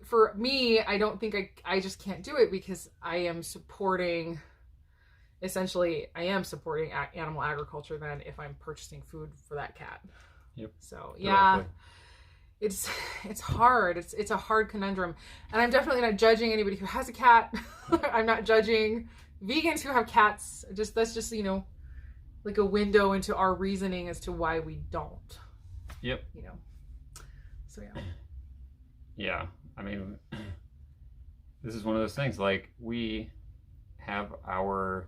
S1: for me, I don't think I just can't do it because I am supporting. Essentially, I am supporting animal agriculture. Then, if I'm purchasing food for that cat.
S2: Yep.
S1: So yeah.
S2: Directly.
S1: It's hard. It's a hard conundrum, and I'm definitely not judging anybody who has a cat. I'm not judging vegans who have cats. That's just like a window into our reasoning as to why we don't.
S2: Yep.
S1: So yeah.
S2: Yeah, I mean, this is one of those things. Like we have our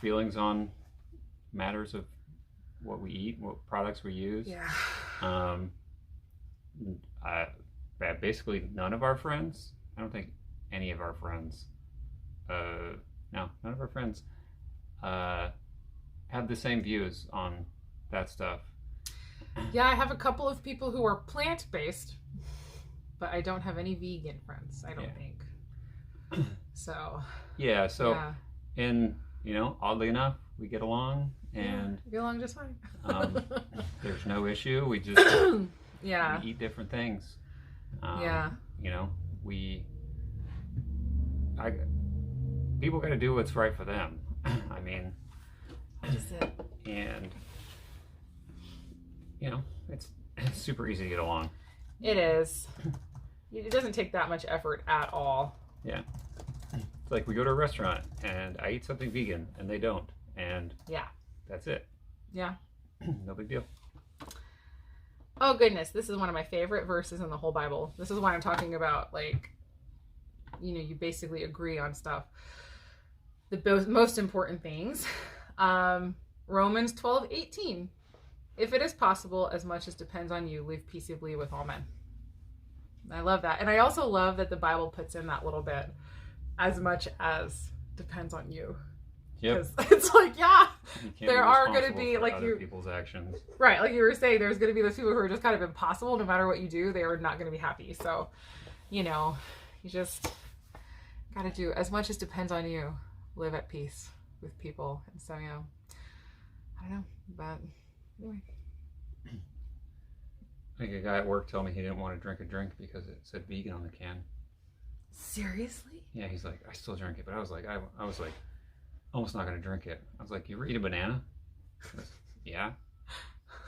S2: feelings on matters of what we eat, what products we use.
S1: Yeah.
S2: Basically none of our friends, I don't think any of our friends, none of our friends have the same views on that stuff.
S1: Yeah, I have a couple of people who are plant-based, but I don't have any vegan friends, I don't think. So.
S2: Yeah, and, oddly enough, we get along, and
S1: we get along just fine.
S2: There's no issue. We just we eat different things. People got to do what's right for them. I mean,
S1: Just it.
S2: And it's super easy to get along.
S1: It is. It doesn't take that much effort at all.
S2: Yeah. It's like we go to a restaurant and I eat something vegan and they don't, and that's it.
S1: Yeah.
S2: No big deal.
S1: Oh goodness, this is one of my favorite verses in the whole Bible. This is why I'm talking about, like, you basically agree on stuff. The most important things. Romans 12:18. If it is possible, as much as depends on you, live peaceably with all men. I love that. And I also love that the Bible puts in that little bit, as much as depends on you.
S2: Yep.
S1: It's like, there are going to be, like,
S2: people's actions.
S1: Right, like you were saying, there's going to be those people who are just kind of impossible. No matter what you do, they are not going to be happy. So, you just got to do as much as depends on you. Live at peace with people. And so, I don't know, but anyway.
S2: Like a guy at work told me he didn't want to drink a drink because it said vegan on the can.
S1: Seriously?
S2: Yeah, he's like, I still drink it, but I was like, almost not going to drink it. I was like, you ever eat a banana? Goes, yeah.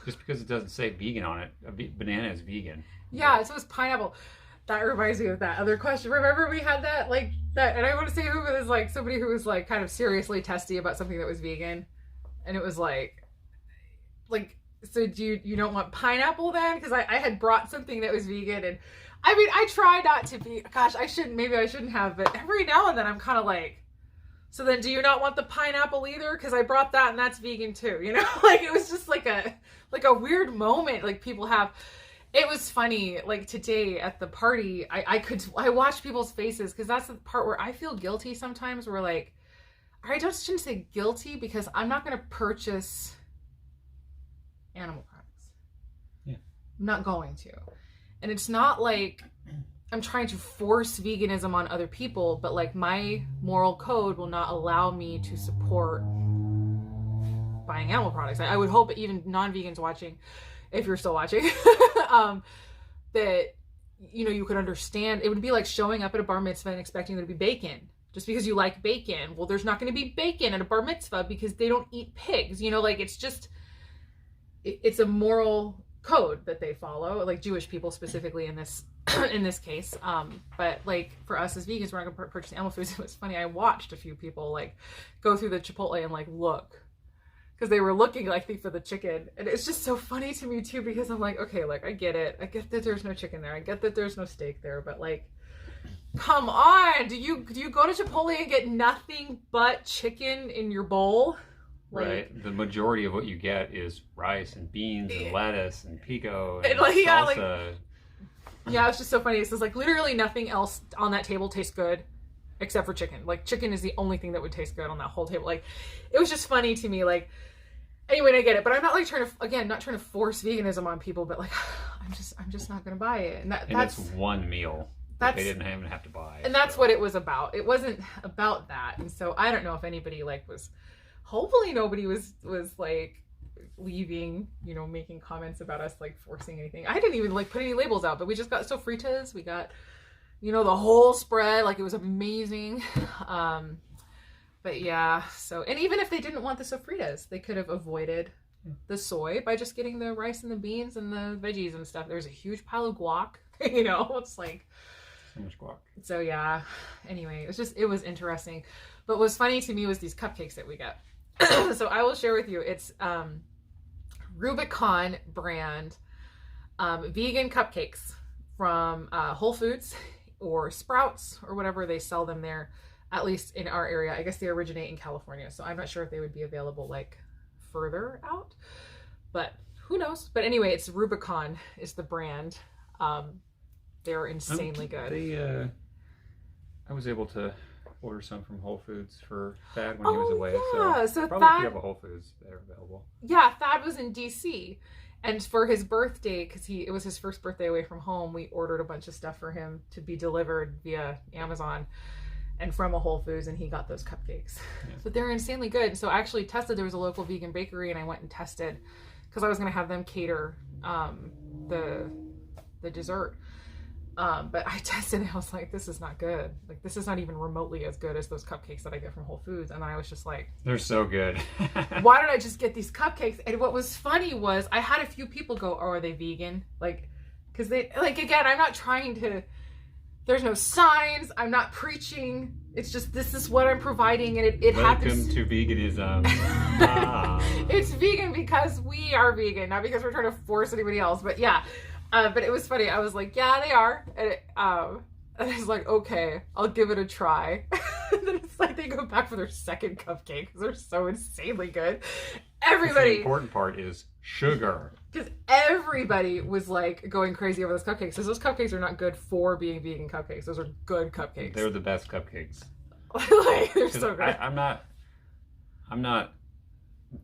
S2: Just because it doesn't say vegan on it, a banana is vegan.
S1: Yeah, so it's pineapple. That reminds me of that other question. Remember we had that, like, that, and I want to say who was, like, somebody who was, like, kind of seriously testy about something that was vegan. And it was like, so you don't want pineapple then? Because I had brought something that was vegan, and I mean, I try not to be, maybe I shouldn't have, but every now and then I'm kind of like, so then do you not want the pineapple either? Because I brought that and that's vegan too, Like, it was just like a weird moment, like, people have. It was funny, like, today at the party, I watched people's faces, because that's the part where I feel guilty sometimes, where, like, I just shouldn't say guilty, because I'm not going to purchase animal products.
S2: Yeah.
S1: I'm not going to. And it's not like I'm trying to force veganism on other people, but, like, my moral code will not allow me to support buying animal products. I would hope even non-vegans watching, if you're still watching, that, you could understand. It would be like showing up at a bar mitzvah and expecting there to be bacon. Just because you like bacon. Well, there's not going to be bacon at a bar mitzvah because they don't eat pigs. Like, it's just, it's a moral code that they follow, like Jewish people specifically in this in this case. But, like, for us as vegans, we're not going to purchase animal foods. It was funny. I watched a few people, like, go through the Chipotle and, like, look. Because they were looking, like, for the chicken. And it's just so funny to me, too, because I'm like, okay, like, I get it. I get that there's no chicken there. I get that there's no steak there. But, like, come on. Do you go to Chipotle and get nothing but chicken in your bowl? Like,
S2: right. The majority of what you get is rice and beans and lettuce and pico and
S1: like,
S2: salsa.
S1: Yeah, it's just so funny. It says, like, literally nothing else on that table tastes good except for chicken. Like, chicken is the only thing that would taste good on that whole table. Like, it was just funny to me. Like, anyway, I get it, but I'm not, like, not trying to force veganism on people, but, like, I'm just not going to buy it. And that's
S2: it's one meal. that they didn't even have to buy.
S1: And that's what it was about. It wasn't about that. And so I don't know if anybody like hopefully nobody was like leaving, you know, making comments about us like forcing anything. I didn't even like put any labels out, but we just got sofritas. We got, you know, the whole spread. Like, it was amazing. But yeah, so, and even if they didn't want the sofritas, they could have avoided the soy by just getting the rice and the beans and the veggies and stuff. There's a huge pile of guac, you know, it's like
S2: so much guac. So
S1: yeah, anyway, it was interesting. But what's funny to me was these cupcakes that we got. So I will share with you, it's Rubicon brand vegan cupcakes from Whole Foods or Sprouts or whatever. They sell them there, at least in our area. I guess they originate in California, so I'm not sure if they would be available like further out, but who knows. But anyway, it's Rubicon is the brand. They're insanely good.
S2: I was able to order some from Whole Foods for Thad when he was away.
S1: Yeah.
S2: So probably
S1: Thad,
S2: if you have a Whole Foods, they're available.
S1: Yeah, Thad was in DC, and for his birthday, because it was his first birthday away from home, we ordered a bunch of stuff for him to be delivered via Amazon and from a Whole Foods, and he got those cupcakes. Yeah. But they're insanely good. So I actually tested, there was a local vegan bakery, and I went and tested because I was going to have them cater the dessert. But I tested and I was like, this is not good. Like, this is not even remotely as good as those cupcakes that I get from Whole Foods. And I was just like,
S2: they're so good.
S1: Why don't I just get these cupcakes? And what was funny was I had a few people go, oh, are they vegan? Like, because they, like, again, I'm not trying to, there's no signs. I'm not preaching. It's just, this is what I'm providing. And it happens.
S2: Welcome to veganism.
S1: It's vegan because we are vegan, not because we're trying to force anybody else. But yeah. But it was funny. I was like, yeah, they are. And I was like, okay, I'll give it a try. And then it's like they go back for their second cupcake because they're so insanely good. Everybody.
S2: The important part is sugar.
S1: Because everybody was like going crazy over those cupcakes. Because those cupcakes are not good for being vegan cupcakes. Those are good cupcakes.
S2: They're the best cupcakes.
S1: Like, they're so good.
S2: I'm not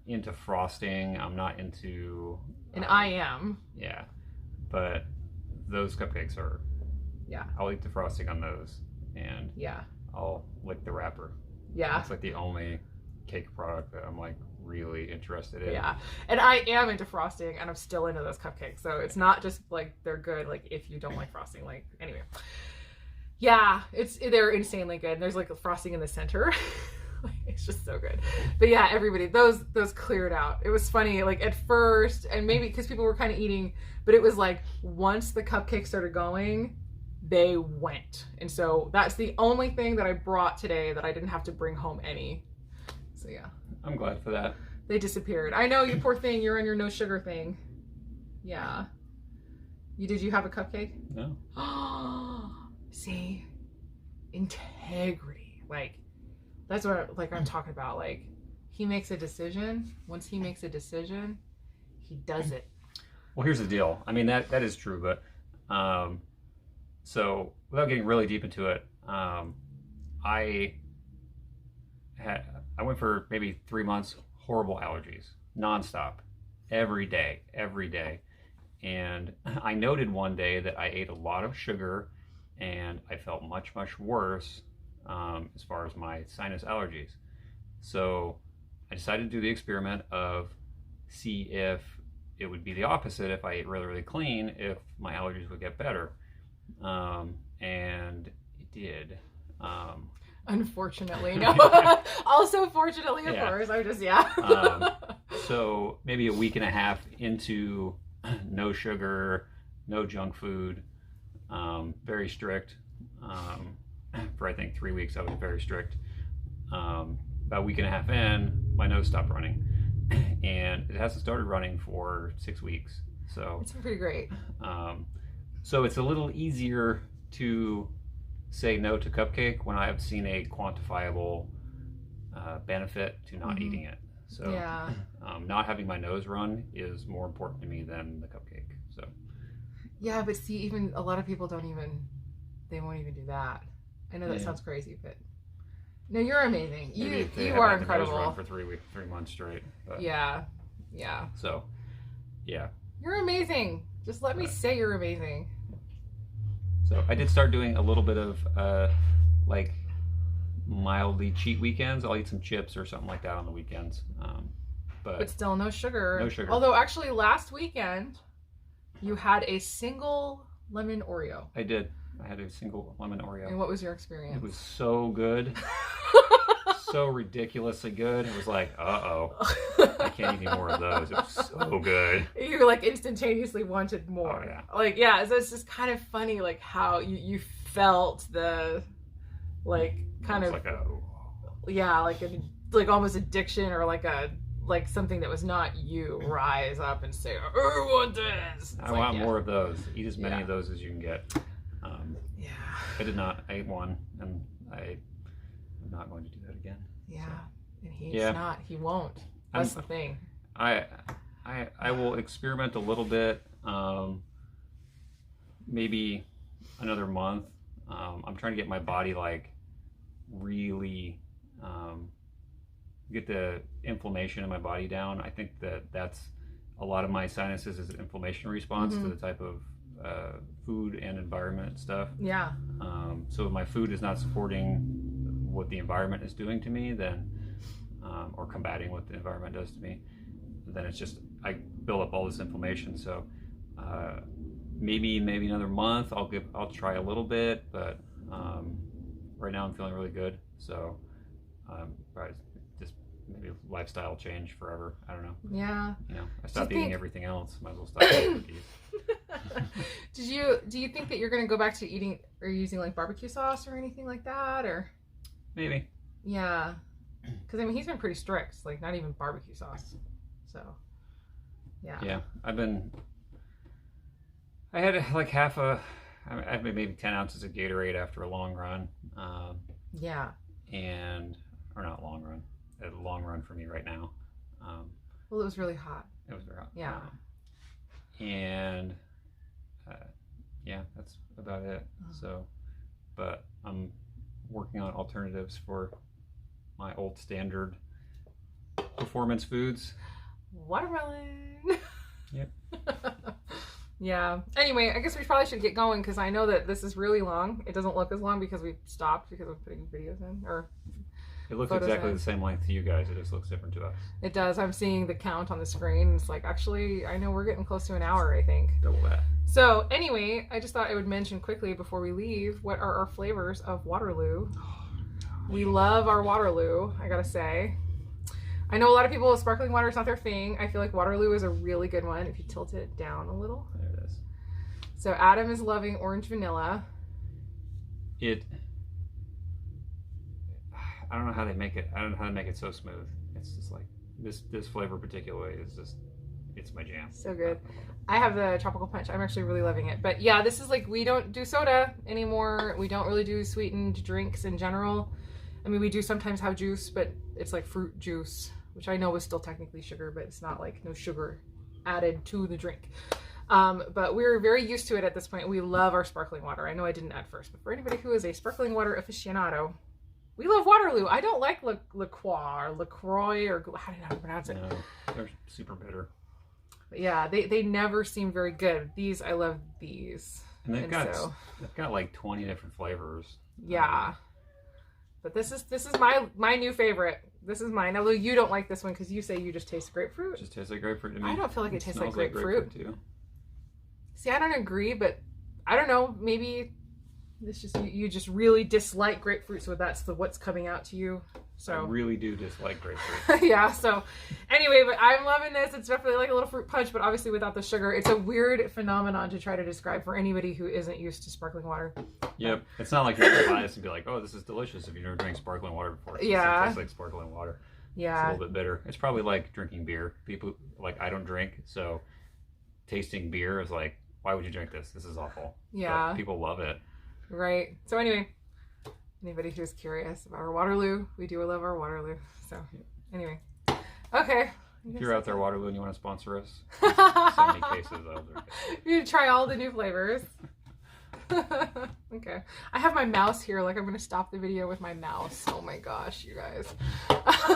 S2: into frosting. I'm not into.
S1: And I am.
S2: Yeah. But those cupcakes are,
S1: yeah.
S2: I'll eat the frosting on those, and
S1: yeah,
S2: I'll lick the wrapper.
S1: Yeah,
S2: it's like the only cake product that I'm like really interested in.
S1: Yeah, and I am into frosting, and I'm still into those cupcakes. So it's not just like they're good. Like if you don't like frosting, like anyway, yeah, they're insanely good. And there's like frosting in the center. It's just so good. But yeah, everybody, those cleared out. It was funny, like at first, and maybe because people were kind of eating, but it was like once the cupcakes started going, they went. And so that's the only thing that I brought today that I didn't have to bring home any. So yeah.
S2: I'm glad for that.
S1: They disappeared. I know, you poor thing, you're on your no sugar thing. Yeah. Did you have a cupcake?
S2: No.
S1: See? Integrity. Like, that's what I'm talking about. Like, he makes a decision. Once he makes a decision, he does it.
S2: Well, here's the deal. I mean, that is true, but so without getting really deep into it, I went for maybe 3 months, horrible allergies, nonstop, every day. And I noted one day that I ate a lot of sugar and I felt much, much worse as far as my sinus allergies. So I decided to do the experiment of see if it would be the opposite if I ate really, really clean, if my allergies would get better. And it did.
S1: Unfortunately, no. Also, fortunately, of course. I'm just,
S2: So maybe a week and a half into no sugar, no junk food, very strict. For I think 3 weeks I was very strict. About a week and a half in, my nose stopped running. And it hasn't started running for 6 weeks. So
S1: it's pretty great.
S2: So it's a little easier to say no to cupcake when I have seen a quantifiable benefit to not eating it. So
S1: yeah.
S2: Not having my nose run is more important to me than the cupcake. So
S1: yeah, but see, even a lot of people won't even do that. I know that sounds crazy, but no, you're amazing. You are incredible.
S2: Nose run for 3 months straight. But,
S1: yeah.
S2: So yeah,
S1: you're amazing. Just let me say you're amazing.
S2: So I did start doing a little bit of like mildly cheat weekends. I'll eat some chips or something like that on the weekends.
S1: But still no sugar.
S2: No sugar.
S1: Although actually last weekend you had a single lemon Oreo.
S2: I did. I had a single lemon Oreo.
S1: And what was your experience?
S2: It was so good. So ridiculously good. It was like, uh-oh. I can't eat any more of those. It was so good.
S1: You like instantaneously wanted more.
S2: Oh, yeah.
S1: Like, yeah, so it's just kind of funny like how you felt the like kind of
S2: like a
S1: like almost addiction or like something that was not you rise up and say, I want this.
S2: I want more of those. Eat as many of those as you can get.
S1: Yeah.
S2: I did not. I ate one, and I'm not going to do that again.
S1: Yeah.
S2: So.
S1: And he's not. He won't. That's the thing.
S2: I will experiment a little bit. Maybe another month. I'm trying to get my body like really get the inflammation in my body down. I think that's a lot of my sinuses is an inflammation response to the type of food and environment stuff.
S1: Yeah.
S2: So if my food is not supporting what the environment is doing to me, then or combating what the environment does to me, then it's just I build up all this inflammation. So maybe another month I'll try a little bit, but right now I'm feeling really good. So probably just maybe a lifestyle change forever. I don't know.
S1: Yeah.
S2: You know, I stopped eating everything else. Might as well stop eating cookies.
S1: Do you think that you're going to go back to eating or using like barbecue sauce or anything like that, or?
S2: Maybe.
S1: Yeah. Because I mean, he's been pretty strict, like not even barbecue sauce. So, yeah.
S2: Yeah, I had like I had maybe 10 ounces of Gatorade after a long run.
S1: Yeah.
S2: Or not long run, a long run for me right now.
S1: Well, it was really hot.
S2: It was very hot.
S1: Yeah.
S2: Yeah, that's about it. So, but I'm working on alternatives for my old standard performance foods.
S1: Watermelon.
S2: Yep.
S1: Yeah. Anyway, I guess we probably should get going because I know that this is really long. It doesn't look as long because we stopped because of putting videos in or.
S2: It looks exactly the same length to you guys. It just looks different to us.
S1: It does. I'm seeing the count on the screen. It's like, actually, I know we're getting close to an hour, I think.
S2: Double that.
S1: So anyway, I just thought I would mention quickly before we leave, what are our flavors of Waterloo? We love our Waterloo, I gotta say. I know a lot of people, sparkling water is not their thing. I feel like Waterloo is a really good one if you tilt it down a little.
S2: There it is.
S1: So Adam is loving orange vanilla.
S2: I don't know how they make it. I don't know how to make it so smooth. It's just like this flavor particularly is just, it's my jam.
S1: So good. I have the tropical punch. I'm actually really loving it. But yeah, this is like, we don't do soda anymore. We don't really do sweetened drinks in general. I mean, we do sometimes have juice, but it's like fruit juice, which I know is still technically sugar, but it's not like no sugar added to the drink. But we're very used to it at this point. We love our sparkling water. I know I didn't at first, but for anybody who is a sparkling water aficionado, we love Waterloo. I don't like LaCroix, or how do you pronounce it?
S2: No, they're super bitter.
S1: But yeah, they never seem very good. These, I love these.
S2: And they've got like 20 different flavors.
S1: Yeah. But this is my new favorite. This is mine. Although you don't like this one because you say you just taste grapefruit.
S2: It just tastes like grapefruit to me.
S1: I don't feel like it tastes like
S2: smells
S1: grapefruit.
S2: too.
S1: See, I don't agree, but I don't know. Maybe this just you just really dislike grapefruit, so that's what's coming out to you. So
S2: I really do dislike grapefruit.
S1: Yeah. So anyway, but I'm loving this. It's definitely like a little fruit punch, but obviously without the sugar. It's a weird phenomenon to try to describe for anybody who isn't used to sparkling water.
S2: Yep. It's not like you're going to buy this and be like, oh, this is delicious if you've never drank sparkling water before.
S1: Yeah.
S2: It tastes like sparkling water.
S1: Yeah.
S2: It's a little bit bitter. It's probably like drinking beer. People, like, I don't drink, so tasting beer is like, why would you drink this? This is awful.
S1: Yeah.
S2: But people love it.
S1: Right. So anyway, anybody who's curious about our Waterloo, we do love our Waterloo. So anyway, okay.
S2: If you're out there, Waterloo, and you want to sponsor us, send me cases of it.
S1: You try all the new flavors. Okay. I have my mouse here. Like, I'm going to stop the video with my mouse. Oh my gosh, you guys.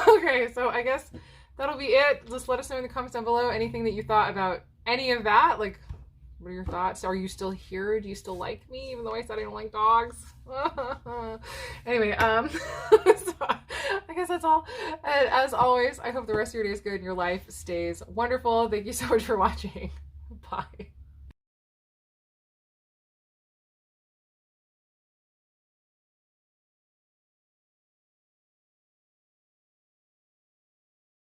S1: Okay, so I guess that'll be it. Just let us know in the comments down below anything that you thought about any of that. Like, What are your thoughts? Are you still here? Do you still like me, even though I said I don't like dogs? Anyway, so I guess that's all. And as always, I hope the rest of your day is good and your life stays wonderful. Thank you so much for watching. Bye.